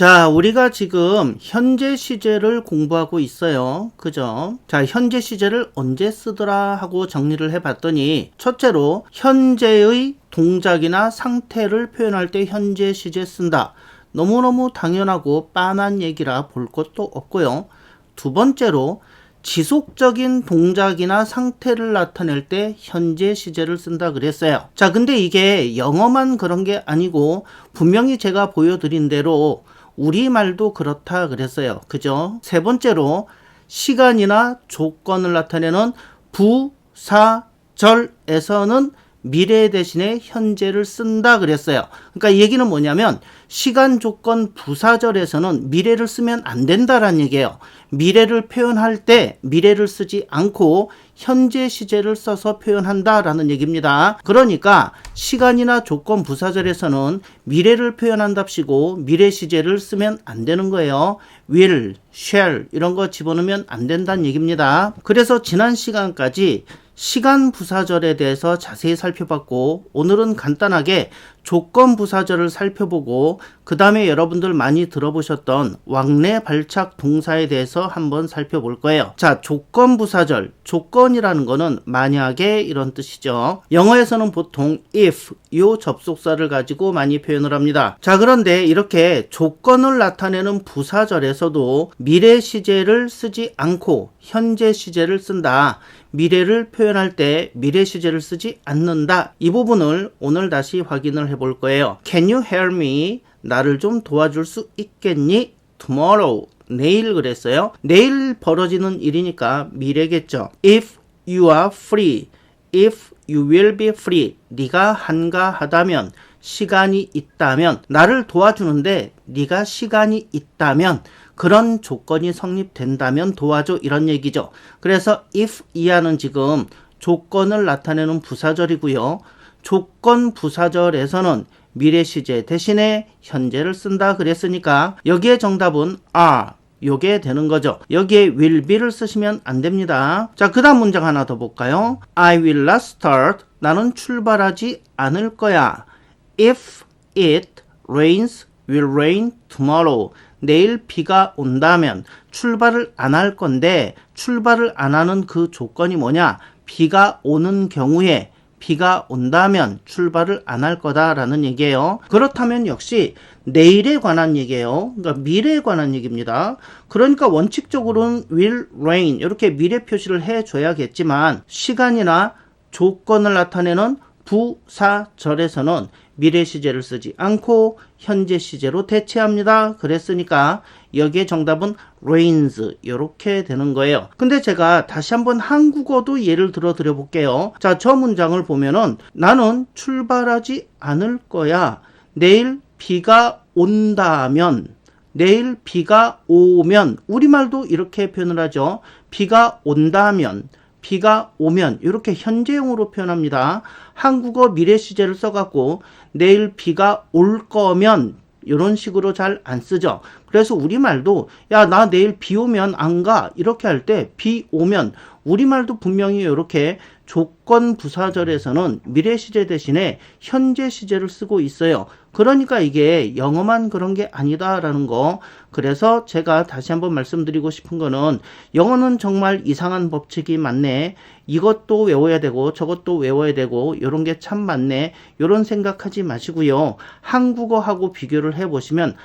자, 우리가 지금 현재 시제를 공부하고 있어요. 그죠? 자, 현재 시제를 언제 쓰더라 하고 정리를 해봤더니 첫째로 현재의 동작이나 상태를 표현할 때 현재 시제 쓴다. 너무너무 당연하고 빤한 얘기라 볼 것도 없고요. 두 번째로 지속적인 동작이나 상태를 나타낼 때 현재 시제를 쓴다 그랬어요. 자, 근데 이게 영어만 그런 게 아니고 분명히 제가 보여드린 대로 우리말도 그렇다 그랬어요. 그죠? 세 번째로 시간이나 조건을 나타내는 부사절에서는 미래 대신에 현재를 쓴다 그랬어요. 그러니까 이 얘기는 뭐냐면 시간, 조건, 부사절에서는 미래를 쓰면 안 된다라는 얘기예요. 미래를 표현할 때 미래를 쓰지 않고 현재 시제를 써서 표현한다라는 얘기입니다. 그러니까 시간이나 조건, 부사절에서는 미래를 표현한답시고 미래 시제를 쓰면 안 되는 거예요. will, shall 이런 거 집어넣으면 안 된다는 얘기입니다. 그래서 지난 시간까지 시간 부사절에 대해서 자세히 살펴봤고 오늘은 간단하게 조건 부사절을 살펴보고 그 다음에 여러분들 많이 들어보셨던 왕래 발착 동사에 대해서 한번 살펴볼 거예요. 자, 조건 부사절, 조건이라는 거는 만약에 이런 뜻이죠. 영어에서는 보통 if 요 접속사를 가지고 많이 표현을 합니다. 자, 그런데 이렇게 조건을 나타내는 부사절에서도 미래 시제를 쓰지 않고 현재 시제를 쓴다. 미래를 표현할 때 미래 시제를 쓰지 않는다. 이 부분을 오늘 다시 확인을 해볼 거예요. Can you help me? 나를 좀 도와줄 수 있겠니? Tomorrow. 내일 그랬어요. 내일 벌어지는 일이니까 미래겠죠. If you are free. If you will be free. 네가 한가하다면, 시간이 있다면, 나를 도와주는데 네가 시간이 있다면 그런 조건이 성립된다면 도와줘 이런 얘기죠. 그래서 if 이하는 지금 조건을 나타내는 부사절이고요. 조건 부사절에서는 미래 시제 대신에 현재를 쓴다 그랬으니까 여기에 정답은 are 요게 되는 거죠. 여기에 will be를 쓰시면 안 됩니다. 자, 그 다음 문장 하나 더 볼까요? I will not start. 나는 출발하지 않을 거야. If it rains, will rain tomorrow. 내일 비가 온다면 출발을 안 할 건데 출발을 안 하는 그 조건이 뭐냐? 비가 오는 경우에 비가 온다면 출발을 안 할 거다라는 얘기예요. 그렇다면 역시 내일에 관한 얘기예요. 그러니까 미래에 관한 얘기입니다. 그러니까 원칙적으로는 will rain 이렇게 미래 표시를 해줘야겠지만 시간이나 조건을 나타내는 부사절에서는 미래 시제를 쓰지 않고 현재 시제로 대체합니다. 그랬으니까 여기에 정답은 rains 이렇게 되는 거예요. 근데 제가 다시 한번 한국어도 예를 들어 드려 볼게요. 자, 저 문장을 보면은 나는 출발하지 않을 거야. 내일 비가 온다면, 내일 비가 오면, 우리말도 이렇게 표현을 하죠. 비가 온다면, 비가 오면 이렇게 현재형으로 표현합니다. 한국어 미래 시제를 써갖고 내일 비가 올 거면 이런 식으로 잘 안 쓰죠. 그래서 우리말도 야, 나 내일 비 오면 안 가 이렇게 할 때 비 오면 우리말도 분명히 이렇게 조건 부사절에서는 미래 시제 대신에 현재 시제를 쓰고 있어요. 그러니까 이게 영어만 그런 게 아니다라는 거. 그래서 제가 다시 한번 말씀드리고 싶은 거는 영어는 정말 이상한 법칙이 많네. 이것도 외워야 되고 저것도 외워야 되고 이런 게 참 많네. 이런 생각하지 마시고요. 한국어하고 비교를 해보시면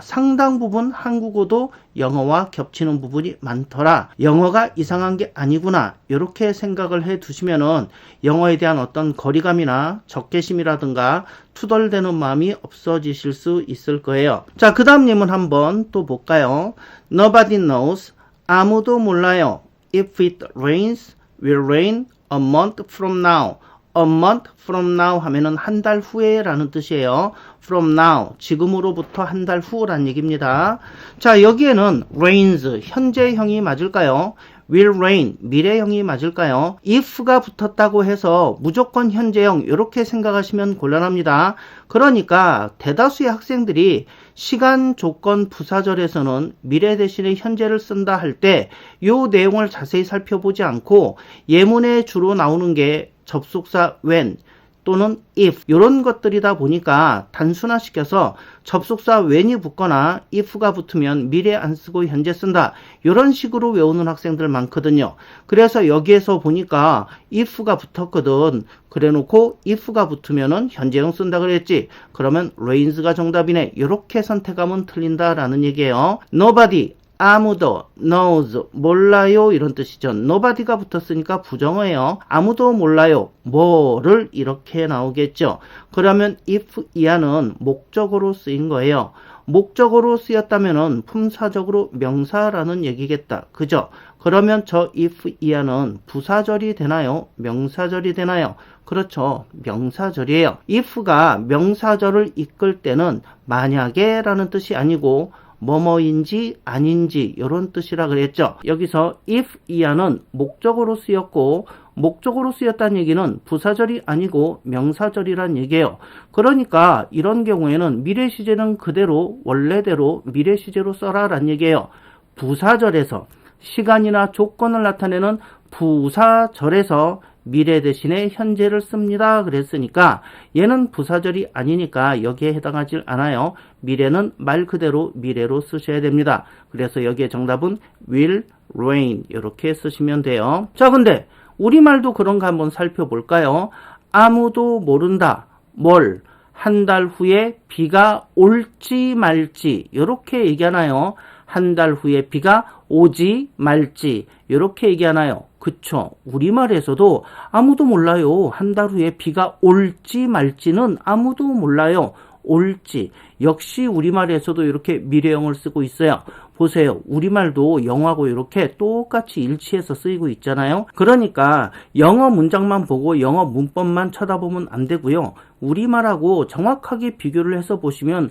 상당 부분 한국어도 영어와 겹치는 부분이 많더라. 영어가 이상한 게 아니구나. 이렇게 생각을 해 두시면은 영어에 대한 어떤 거리감이나 적개심이라든가 투덜대는 마음이 없어지실 수 있을 거예요. 자, 그 다음 예문 한번 또 볼까요? Nobody knows. 아무도 몰라요. If it rains, will rain a month from now. A month from now 하면은 한 달 후에 라는 뜻이에요. From now, 지금으로부터 한 달 후라는 얘기입니다. 자, 여기에는 rains, 현재형이 맞을까요? will rain, 미래형이 맞을까요? if가 붙었다고 해서 무조건 현재형 이렇게 생각하시면 곤란합니다. 그러니까 대다수의 학생들이 시간, 조건, 부사절에서는 미래 대신에 현재를 쓴다 할 때 이 내용을 자세히 살펴보지 않고 예문에 주로 나오는 게 접속사 when, 또는 if 이런 것들이다 보니까 단순화시켜서 접속사 when이 붙거나 if가 붙으면 미래 안 쓰고 현재 쓴다 이런 식으로 외우는 학생들 많거든요. 그래서 여기에서 보니까 if가 붙었거든. 그래놓고 if가 붙으면은 현재형 쓴다 그랬지. 그러면 rains가 정답이네. 이렇게 선택하면 틀린다라는 얘기예요. nobody 아무도 knows 몰라요 이런 뜻이죠. nobody가 붙었으니까 부정어예요. 아무도 몰라요 뭐를 이렇게 나오겠죠. 그러면 if 이하는 목적어로 쓰인 거예요. 목적어로 쓰였다면은 품사적으로 명사라는 얘기겠다. 그죠? 그러면 저 if 이하는 부사절이 되나요? 명사절이 되나요? 그렇죠. 명사절이에요. if가 명사절을 이끌 때는 만약에 라는 뜻이 아니고 뭐뭐인지 아닌지 이런 뜻이라 그랬죠. 여기서 if 이하는 목적어로 쓰였고 목적어로 쓰였다는 얘기는 부사절이 아니고 명사절이란 얘기예요. 그러니까 이런 경우에는 미래 시제는 그대로 원래대로 미래 시제로 써라란 얘기예요. 부사절에서 시간이나 조건을 나타내는 부사절에서 미래 대신에 현재를 씁니다. 그랬으니까 얘는 부사절이 아니니까 여기에 해당하지 않아요. 미래는 말 그대로 미래로 쓰셔야 됩니다. 그래서 여기에 정답은 will rain 이렇게 쓰시면 돼요. 자, 근데 우리말도 그런가 한번 살펴볼까요? 아무도 모른다. 뭘? 한 달 후에 비가 올지 말지 이렇게 얘기하나요? 한 달 후에 비가 오지 말지 이렇게 얘기하나요? 그쵸. 우리말에서도 아무도 몰라요. 한 달 후에 비가 올지 말지는 아무도 몰라요. 올지. 역시 우리말에서도 이렇게 미래형을 쓰고 있어요. 보세요. 우리말도 영어하고 이렇게 똑같이 일치해서 쓰이고 있잖아요. 그러니까 영어 문장만 보고 영어 문법만 쳐다보면 안 되고요. 우리말하고 정확하게 비교를 해서 보시면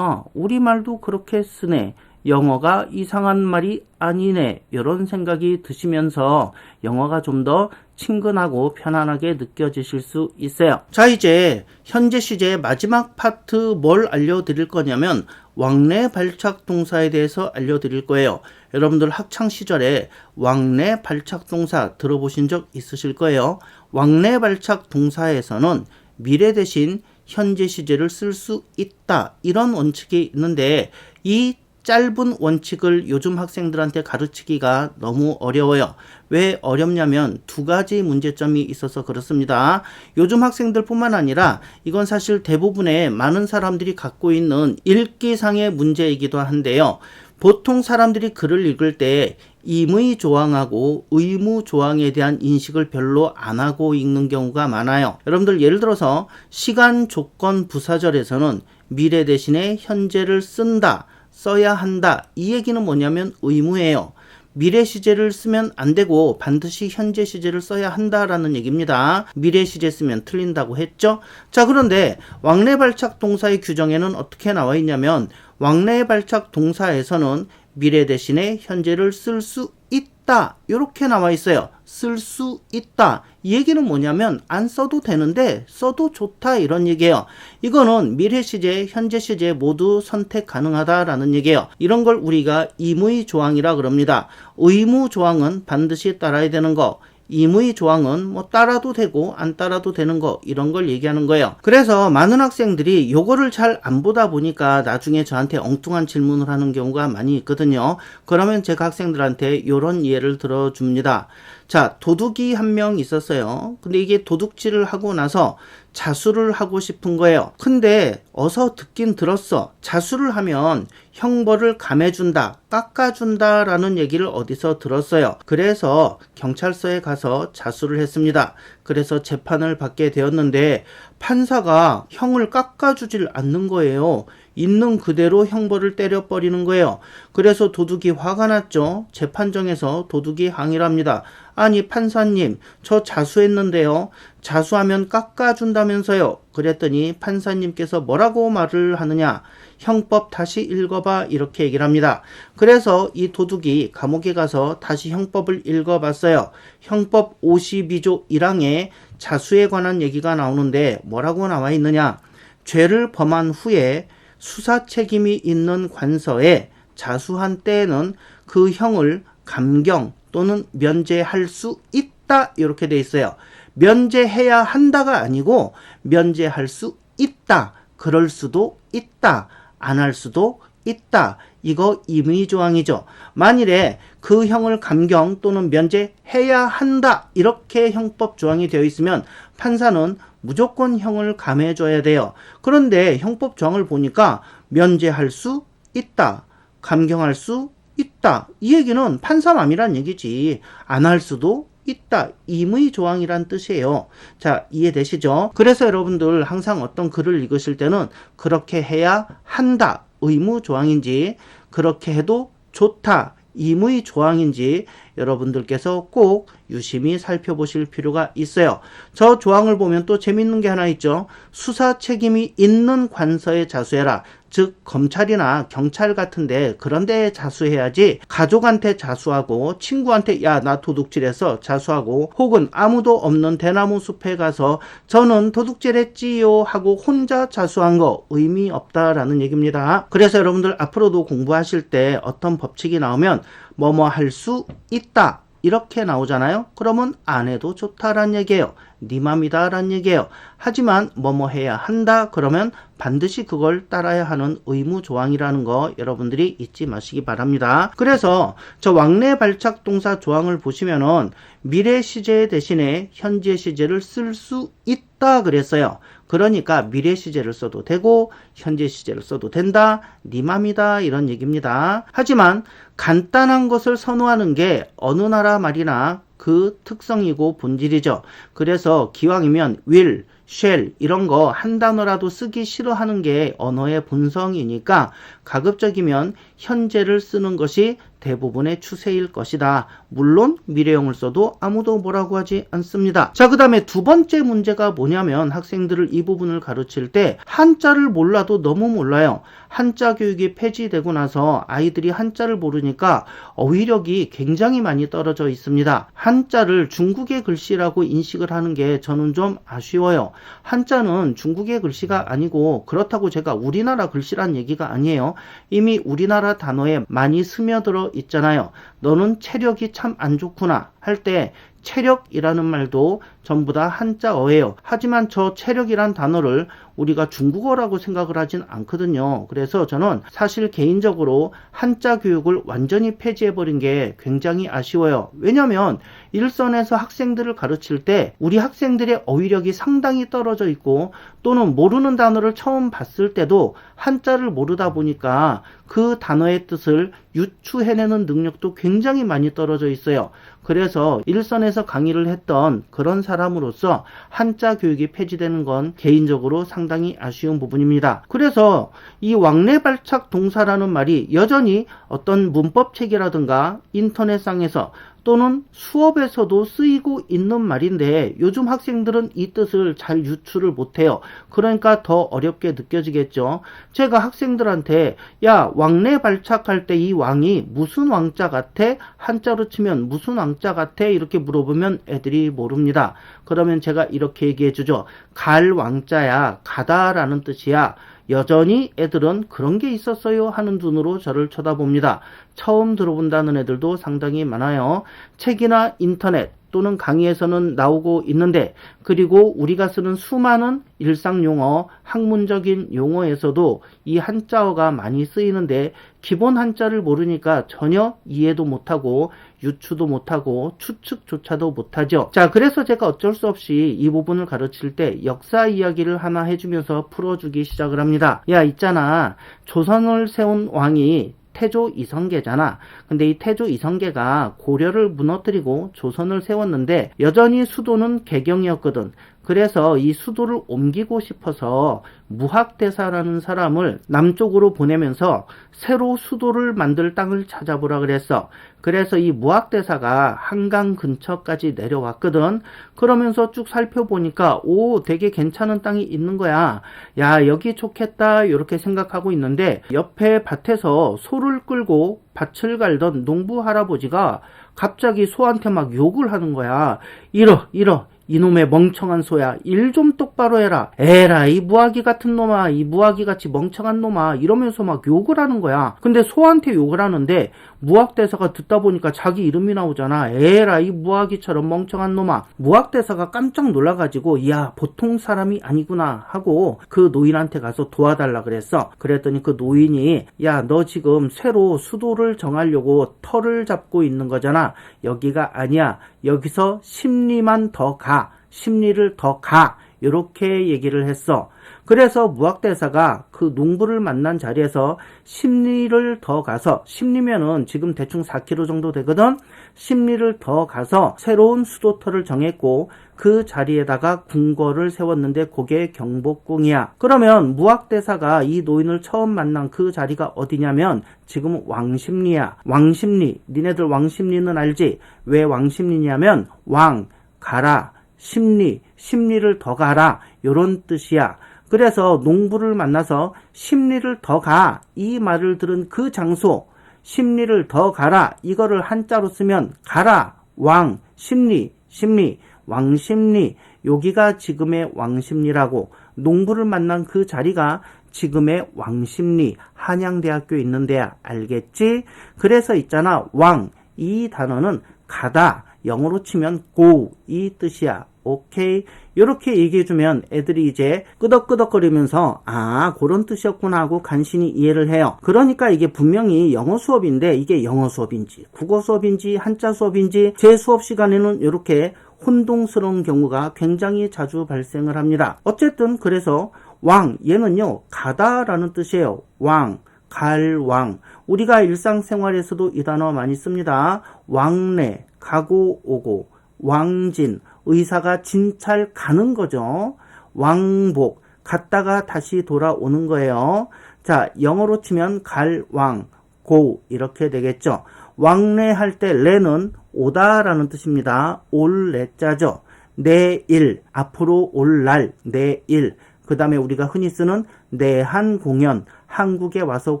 우리말도 그렇게 쓰네. 영어가 이상한 말이 아니네 이런 생각이 드시면서 영어가 좀 더 친근하고 편안하게 느껴지실 수 있어요. 자, 이제 현재 시제의 마지막 파트 뭘 알려드릴 거냐면 왕래 발착 동사에 대해서 알려드릴 거예요. 여러분들 학창 시절에 왕래 발착 동사 들어보신 적 있으실 거예요. 왕래 발착 동사에서는 미래 대신 현재 시제를 쓸 수 있다 이런 원칙이 있는데 이 짧은 원칙을 요즘 학생들한테 가르치기가 너무 어려워요. 왜 어렵냐면 두 가지 문제점이 있어서 그렇습니다. 요즘 학생들뿐만 아니라 이건 사실 대부분의 많은 사람들이 갖고 있는 읽기상의 문제이기도 한데요. 보통 사람들이 글을 읽을 때 임의 조항하고 의무 조항에 대한 인식을 별로 안 하고 읽는 경우가 많아요. 여러분들 예를 들어서 시간 조건 부사절에서는 미래 대신에 현재를 쓴다. 써야 한다. 이 얘기는 뭐냐면 의무예요. 미래 시제를 쓰면 안 되고 반드시 현재 시제를 써야 한다라는 얘기입니다. 미래 시제 쓰면 틀린다고 했죠? 자, 그런데 왕래 발착 동사의 규정에는 어떻게 나와 있냐면 왕래 발착 동사에서는 미래 대신에 현재를 쓸 수 있다. 이렇게 나와 있어요. 쓸 수 있다. 이 얘기는 뭐냐면 안 써도 되는데 써도 좋다 이런 얘기예요. 이거는 미래 시제, 현재 시제 모두 선택 가능하다라는 얘기예요. 이런 걸 우리가 임의 조항이라 그럽니다. 의무 조항은 반드시 따라야 되는 거. 임의 조항은 뭐 따라도 되고 안 따라도 되는 거 이런 걸 얘기하는 거예요. 그래서 많은 학생들이 요거를 잘 안 보다 보니까 나중에 저한테 엉뚱한 질문을 하는 경우가 많이 있거든요. 그러면 제가 학생들한테 요런 예를 들어줍니다. 자, 도둑이 한 명 있었어요. 근데 이게 도둑질을 하고 나서 자수를 하고 싶은 거예요. 근데 어서 듣긴 들었어. 자수를 하면 형벌을 감해준다, 깎아준다 라는 얘기를 어디서 들었어요. 그래서 경찰서에 가서 자수를 했습니다. 그래서 재판을 받게 되었는데 판사가 형을 깎아주질 않는 거예요. 있는 그대로 형벌을 때려버리는 거예요. 그래서 도둑이 화가 났죠. 재판정에서 도둑이 항의를 합니다. 아니 판사님, 저 자수했는데요. 자수하면 깎아준다면서요. 그랬더니 판사님께서 뭐라고 말을 하느냐. 형법 다시 읽어봐 이렇게 얘기를 합니다. 그래서 이 도둑이 감옥에 가서 다시 형법을 읽어봤어요. 형법 52조 1항에 자수에 관한 얘기가 나오는데 뭐라고 나와 있느냐. 죄를 범한 후에 수사 책임이 있는 관서에 자수한 때에는 그 형을 감경 또는 면제할 수 있다 이렇게 돼 있어요. 면제해야 한다가 아니고 면제할 수 있다. 그럴 수도 있다. 안 할 수도 있다. 이거 임의조항이죠. 만일에 그 형을 감경 또는 면제해야 한다. 이렇게 형법 조항이 되어 있으면 판사는 무조건 형을 감해줘야 돼요. 그런데 형법 조항을 보니까 면제할 수 있다. 감경할 수 있다. 이 얘기는 판사 맘이란 얘기지. 안 할 수도 있다. 임의조항이란 뜻이에요. 자, 이해되시죠? 그래서 여러분들 항상 어떤 글을 읽으실 때는 그렇게 해야 한다. 의무조항인지 그렇게 해도 좋다. 임의조항인지 여러분들께서 꼭 유심히 살펴보실 필요가 있어요. 저 조항을 보면 또 재밌는 게 하나 있죠. 수사 책임이 있는 관서에 자수해라. 즉 검찰이나 경찰 같은데 그런 데에 자수해야지 가족한테 자수하고 친구한테 야 나 도둑질해서 자수하고 혹은 아무도 없는 대나무 숲에 가서 저는 도둑질했지요 하고 혼자 자수한 거 의미 없다라는 얘기입니다. 그래서 여러분들 앞으로도 공부하실 때 어떤 법칙이 나오면 뭐뭐 할 수 있다 이렇게 나오잖아요. 그러면 안 해도 좋다란 얘기예요. 네 맘이다 란 얘기예요. 하지만 뭐뭐 해야 한다 그러면 반드시 그걸 따라야 하는 의무조항이라는 거 여러분들이 잊지 마시기 바랍니다. 그래서 저 왕래 발착 동사 조항을 보시면은 미래 시제 대신에 현재 시제를 쓸 수 있다 그랬어요. 그러니까 미래 시제를 써도 되고 현재 시제를 써도 된다. 네 맘이다 이런 얘기입니다. 하지만 간단한 것을 선호하는 게 어느 나라 말이나 그 특성이고 본질이죠. 그래서 기왕이면 will, shall 이런 거 한 단어라도 쓰기 싫어하는 게 언어의 본성이니까 가급적이면 현재를 쓰는 것이 대부분의 추세일 것이다. 물론 미래형을 써도 아무도 뭐라고 하지 않습니다. 자, 그 다음에 두 번째 문제가 뭐냐면 학생들을 이 부분을 가르칠 때 한자를 몰라도 너무 몰라요. 한자 교육이 폐지되고 나서 아이들이 한자를 모르니까 어휘력이 굉장히 많이 떨어져 있습니다. 한자를 중국의 글씨라고 인식을 하는 게 저는 좀 아쉬워요. 한자는 중국의 글씨가 아니고 그렇다고 제가 우리나라 글씨란 얘기가 아니에요. 이미 우리나라 단어에 많이 스며들어 있잖아요. 너는 체력이 참 안 좋구나 할 때 체력이라는 말도 전부 다 한자어예요. 하지만 저 체력이란 단어를 우리가 중국어라고 생각을 하진 않거든요. 그래서 저는 사실 개인적으로 한자 교육을 완전히 폐지해버린 게 굉장히 아쉬워요. 왜냐면 일선에서 학생들을 가르칠 때 우리 학생들의 어휘력이 상당히 떨어져 있고 또는 모르는 단어를 처음 봤을 때도 한자를 모르다 보니까 그 단어의 뜻을 유추해내는 능력도 굉장히 많이 떨어져 있어요. 그래서 일선에서 강의를 했던 그런 사람으로서 한자 교육이 폐지되는 건 개인적으로 상당히 아쉬운 부분입니다. 그래서 이 왕래발착 동사라는 말이 여전히 어떤 문법책이라든가 인터넷상에서 또는 수업에서도 쓰이고 있는 말인데 요즘 학생들은 이 뜻을 잘 유추를 못해요. 그러니까 더 어렵게 느껴지겠죠. 제가 학생들한테 야 왕래 발착할 때 이 왕이 무슨 왕자 같아? 한자로 치면 무슨 왕자 같아? 이렇게 물어보면 애들이 모릅니다. 그러면 제가 이렇게 얘기해 주죠. 갈 왕자야 가다라는 뜻이야. 여전히 애들은 그런 게 있었어요 하는 눈으로 저를 쳐다봅니다. 처음 들어본다는 애들도 상당히 많아요. 책이나 인터넷 또는 강의에서는 나오고 있는데 그리고 우리가 쓰는 수많은 일상 용어, 학문적인 용어에서도 이 한자어가 많이 쓰이는데 기본 한자를 모르니까 전혀 이해도 못하고 유추도 못하고 추측조차도 못하죠. 자, 그래서 제가 어쩔 수 없이 이 부분을 가르칠 때 역사 이야기를 하나 해주면서 풀어주기 시작을 합니다. 야, 있잖아. 조선을 세운 왕이 태조 이성계잖아. 근데 이 태조 이성계가 고려를 무너뜨리고 조선을 세웠는데 여전히 수도는 개경이었거든. 그래서 이 수도를 옮기고 싶어서 무학대사라는 사람을 남쪽으로 보내면서 새로 수도를 만들 땅을 찾아보라 그랬어. 그래서 이 무학대사가 한강 근처까지 내려왔거든. 그러면서 쭉 살펴보니까 오 되게 괜찮은 땅이 있는 거야. 야 여기 좋겠다 이렇게 생각하고 있는데 옆에 밭에서 소를 끌고 밭을 갈던 농부 할아버지가 갑자기 소한테 막 욕을 하는 거야. 이러 이놈의 멍청한 소야, 일 좀 똑바로 해라. 에라, 이 무화기 같은 놈아, 이 무화기 같이 멍청한 놈아, 이러면서 막 욕을 하는 거야. 근데 소한테 욕을 하는데 무학대사가 듣다 보니까 자기 이름이 나오잖아. 에라, 이 무화기처럼 멍청한 놈아. 무학대사가 깜짝 놀라가지고 야, 보통 사람이 아니구나 하고 그 노인한테 가서 도와달라 그랬어. 그랬더니 그 노인이 야, 너 지금 새로 수도를 정하려고 터를 잡고 있는 거잖아. 여기가 아니야. 여기서 심리만 더 가. 심리를 더 가. 이렇게 얘기를 했어. 그래서 무학대사가 그 농부를 만난 자리에서 심리를 더 가서, 심리면은 지금 대충 4km 정도 되거든. 심리를 더 가서 새로운 수도터를 정했고 그 자리에다가 궁궐을 세웠는데 그게 경복궁이야. 그러면 무학대사가 이 노인을 처음 만난 그 자리가 어디냐면 지금 왕십리야. 왕십리. 니네들 왕십리는 알지? 왜 왕십리냐면 왕, 가라, 심리, 심리를 더 가라, 요런 뜻이야. 그래서 농부를 만나서 심리를 더 가, 이 말을 들은 그 장소, 심리를 더 가라, 이거를 한자로 쓰면 가라, 왕, 심리, 심리, 왕심리, 여기가 지금의 왕심리라고. 농부를 만난 그 자리가 지금의 왕심리, 한양대학교에 있는 데야. 알겠지? 그래서 있잖아, 왕, 이 단어는 가다, 영어로 치면 go, 이 뜻이야. 오케이? 이렇게 얘기해주면 애들이 이제 끄덕끄덕거리면서 아, 그런 뜻이었구나 하고 간신히 이해를 해요. 그러니까 이게 분명히 영어 수업인데 이게 영어 수업인지 국어 수업인지 한자 수업인지 제 수업 시간에는 이렇게 혼동스러운 경우가 굉장히 자주 발생을 합니다. 어쨌든 그래서 왕, 얘는요 가다라는 뜻이에요. 왕, 갈왕. 우리가 일상생활에서도 이 단어 많이 씁니다. 왕래, 가고 오고, 왕진, 의사가 진찰 가는 거죠. 왕복, 갔다가 다시 돌아오는 거예요. 자, 영어로 치면 갈왕, 고 이렇게 되겠죠. 왕래할 때 레는 오다라는 뜻입니다. 올 레자죠. 내일, 앞으로 올 날, 내일. 그 다음에 우리가 흔히 쓰는 내한 공연, 한국에 와서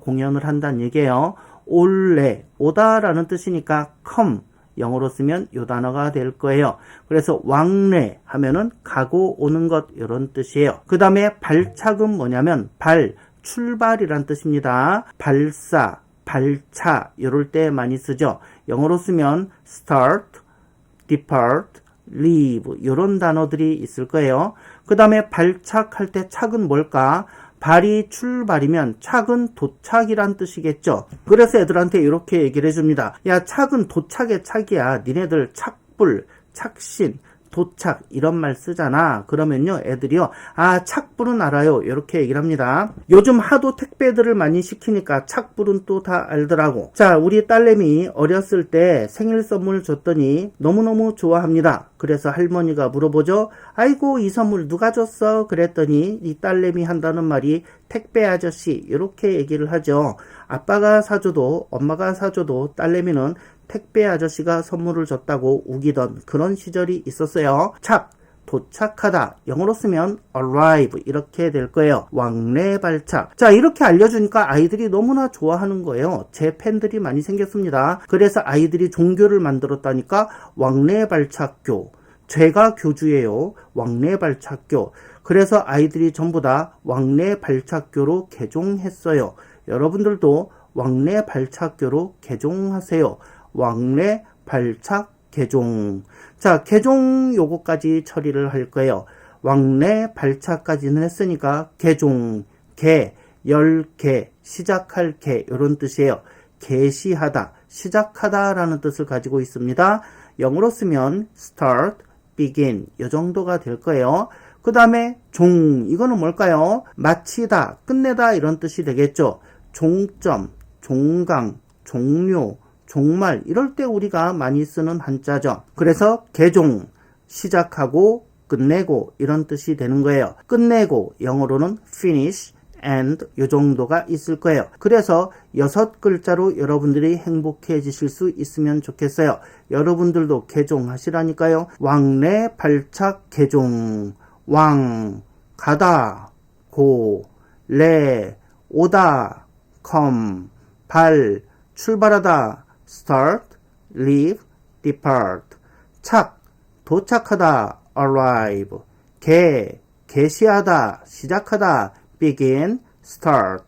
공연을 한다는 얘기예요. 올래, 오다라는 뜻이니까 come, 영어로 쓰면 요 단어가 될 거예요. 그래서 왕래 하면은 가고 오는 것 이런 뜻이에요. 그 다음에 발착은 뭐냐면 발, 출발이란 뜻입니다. 발사, 발차 이럴 때 많이 쓰죠. 영어로 쓰면 start, depart, leave 이런 단어들이 있을 거예요. 그 다음에 발착할 때 착은 뭘까? 발이 출발이면 착은 도착이란 뜻이겠죠. 그래서 애들한테 이렇게 얘기를 해줍니다. 야, 착은 도착의 착이야. 니네들 착불, 착신, 도착 이런 말 쓰잖아. 그러면요 애들이요 아, 착불은 알아요 이렇게 얘기를 합니다. 요즘 하도 택배들을 많이 시키니까 착불은 또 다 알더라고. 자, 우리 딸내미 어렸을 때 생일 선물 줬더니 너무너무 좋아합니다. 그래서 할머니가 물어보죠. 아이고, 이 선물 누가 줬어? 그랬더니 이 딸내미 한다는 말이 택배 아저씨 이렇게 얘기를 하죠. 아빠가 사줘도 엄마가 사줘도 딸내미는 택배 아저씨가 선물을 줬다고 우기던 그런 시절이 있었어요. 착, 도착하다. 영어로 쓰면 arrive 이렇게 될 거예요. 왕래 발착. 자, 이렇게 알려주니까 아이들이 너무나 좋아하는 거예요. 제 팬들이 많이 생겼습니다. 그래서 아이들이 종교를 만들었다니까 왕래 발착교. 제가 교주예요. 왕래 발착교. 그래서 아이들이 전부 다 왕래 발착교로 개종했어요. 여러분들도 왕래 발착교로 개종하세요. 왕래 발착 개종. 자, 개종 요거까지 처리를 할 거예요. 왕래 발착까지는 했으니까 개종, 개, 열개, 시작할 개 이런 뜻이에요. 개시하다, 시작하다 라는 뜻을 가지고 있습니다. 영어로 쓰면 start, begin 이 정도가 될 거예요. 그 다음에 종, 이거는 뭘까요? 마치다, 끝내다 이런 뜻이 되겠죠. 종점, 종강, 종료, 종말 이럴 때 우리가 많이 쓰는 한자죠. 그래서 개종, 시작하고 끝내고 이런 뜻이 되는 거예요. 끝내고 영어로는 finish, and 이 정도가 있을 거예요. 그래서 6글자로 여러분들이 행복해지실 수 있으면 좋겠어요. 여러분들도 개종하시라니까요. 왕래 발착 개종. 왕, 가다, 고, 래, 오다, come, 발, 출발하다, start, leave, depart. 착, 도착하다, arrive, 개시하다, 시작하다, begin, start,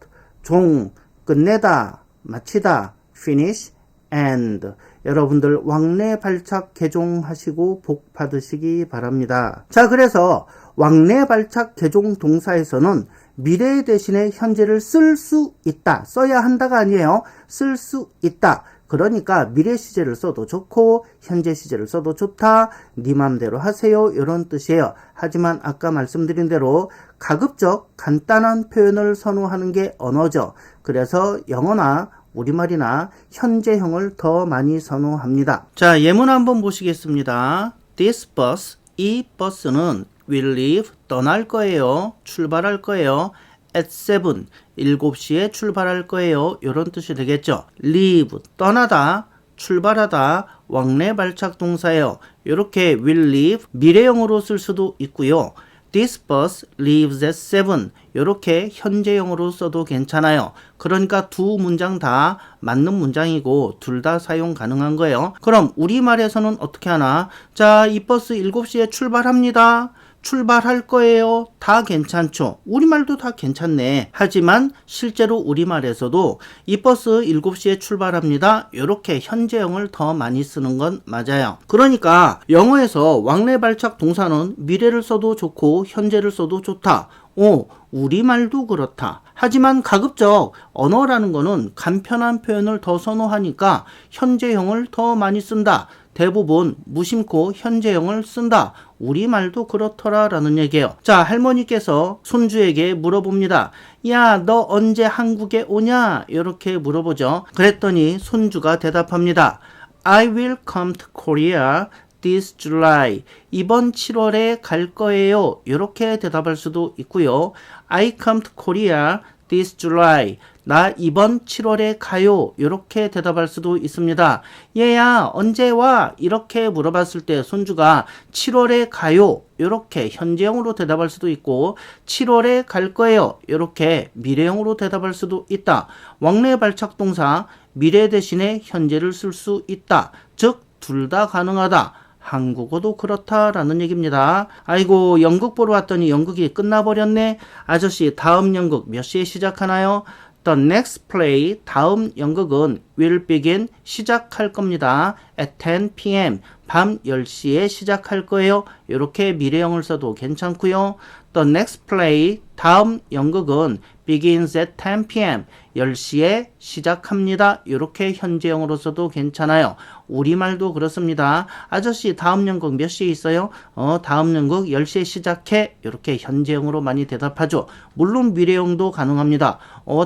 끝내다, 마치다, finish, end. 여러분들 왕래 발착 개종하시고 복 받으시기 바랍니다. 자, 그래서 왕래 발착 개종 동사에서는 미래 대신에 현재를 쓸 수 있다. 써야 한다가 아니에요. 쓸 수 있다. 그러니까 미래 시제를 써도 좋고 현재 시제를 써도 좋다. 네 맘대로 하세요. 이런 뜻이에요. 하지만 아까 말씀드린 대로 가급적 간단한 표현을 선호하는 게 언어죠. 그래서 영어나 우리말이나 현재형을 더 많이 선호합니다. 자, 예문 한번 보시겠습니다. This bus, 이 버스는 will leave, 떠날 거예요. 출발할 거예요. at 7, 7시에 출발할 거예요. 이런 뜻이 되겠죠. leave, 떠나다, 출발하다, 왕래 발착 동사예요. 이렇게 will leave, 미래형으로 쓸 수도 있고요. This bus leaves at 7. 이렇게 현재형으로 써도 괜찮아요. 그러니까 두 문장 다 맞는 문장이고 둘 다 사용 가능한 거예요. 그럼 우리말에서는 어떻게 하나? 자, 이 버스 7시에 출발합니다. 출발할 거예요. 다 괜찮죠. 우리말도 다 괜찮네. 하지만 실제로 우리말에서도 이 버스 7시에 출발합니다. 이렇게 현재형을 더 많이 쓰는 건 맞아요. 그러니까 영어에서 왕래 발착 동사는 미래를 써도 좋고 현재를 써도 좋다. 우리말도 그렇다. 하지만 가급적 언어라는 거는 간편한 표현을 더 선호하니까 현재형을 더 많이 쓴다. 대부분 무심코 현재형을 쓴다. 우리말도 그렇더라라는 얘기예요. 자, 할머니께서 손주에게 물어봅니다. 야, 너 언제 한국에 오냐? 이렇게 물어보죠. 그랬더니 손주가 대답합니다. I will come to Korea this July. 이번 7월에 갈 거예요. 이렇게 대답할 수도 있고요. I come to Korea this July. 나 이번 7월에 가요. 이렇게 대답할 수도 있습니다. 얘야, 언제 와? 이렇게 물어봤을 때 손주가 7월에 가요. 이렇게 현재형으로 대답할 수도 있고 7월에 갈 거예요. 이렇게 미래형으로 대답할 수도 있다. 왕래 발착 동사 미래 대신에 현재를 쓸 수 있다. 즉, 둘 다 가능하다. 한국어도 그렇다라는 얘기입니다. 아이고, 연극 보러 왔더니 연극이 끝나버렸네. 아저씨, 다음 연극 몇 시에 시작하나요? The next play, 다음 연극은 will begin, 시작할 겁니다. at 10 p.m, 밤 10시에 시작할 거예요. 이렇게 미래형을 써도 괜찮고요. The next play, 다음 연극은 begins at 10 p.m, 10시에 시작합니다. 이렇게 현재형으로 써도 괜찮아요. 우리말도 그렇습니다. 아저씨, 다음 연극 몇 시에 있어요? 다음 연극 10시에 시작해. 이렇게 현재형으로 많이 대답하죠. 물론 미래형도 가능합니다.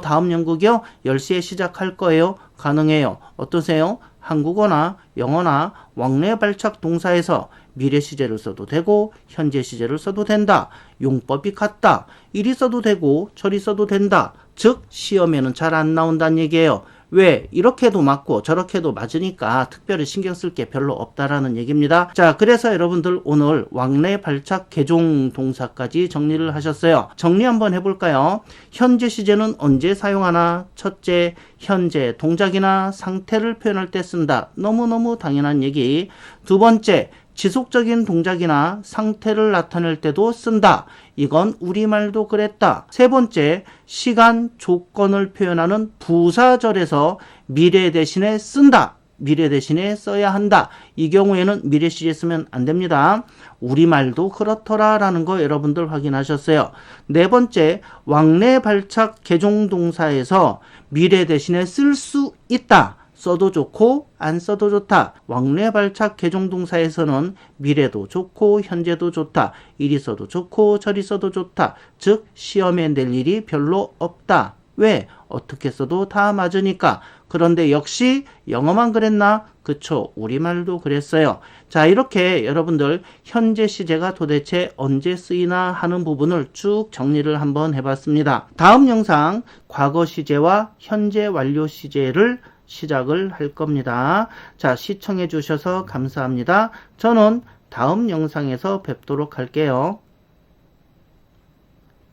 다음 연극이요? 10시에 시작할 거예요. 가능해요. 어떠세요? 한국어나 영어나 왕래 발착 동사에서 미래 시제를 써도 되고 현재 시제를 써도 된다. 용법이 같다. 이리 써도 되고 저리 써도 된다. 즉 시험에는 잘 안 나온다는 얘기예요. 왜? 이렇게도 맞고 저렇게도 맞으니까 특별히 신경 쓸 게 별로 없다라는 얘기입니다. 자, 그래서 여러분들 오늘 왕래 발착 개종 동사까지 정리를 하셨어요. 정리 한번 해볼까요? 현재 시제는 언제 사용하나? 첫째, 현재 동작이나 상태를 표현할 때 쓴다. 너무너무 당연한 얘기. 두 번째, 지속적인 동작이나 상태를 나타낼 때도 쓴다. 이건 우리말도 그랬다. 세 번째, 시간, 조건을 표현하는 부사절에서 미래 대신에 쓴다. 미래 대신에 써야 한다. 이 경우에는 미래 시제 쓰면 안 됩니다. 우리말도 그렇더라라는 거 여러분들 확인하셨어요. 네 번째, 왕래 발착 개종 동사에서 미래 대신에 쓸 수 있다. 써도 좋고 안 써도 좋다. 왕래 발착 개종 동사에서는 미래도 좋고 현재도 좋다. 이리 써도 좋고 저리 써도 좋다. 즉 시험에 낼 일이 별로 없다. 왜? 어떻게 써도 다 맞으니까. 그런데 역시 영어만 그랬나? 그쵸, 우리말도 그랬어요. 자, 이렇게 여러분들 현재 시제가 도대체 언제 쓰이나 하는 부분을 쭉 정리를 한번 해봤습니다. 다음 영상 과거 시제와 현재 완료 시제를 시작을 할 겁니다. 자, 시청해 주셔서 감사합니다. 저는 다음 영상에서 뵙도록 할게요.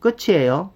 끝이에요.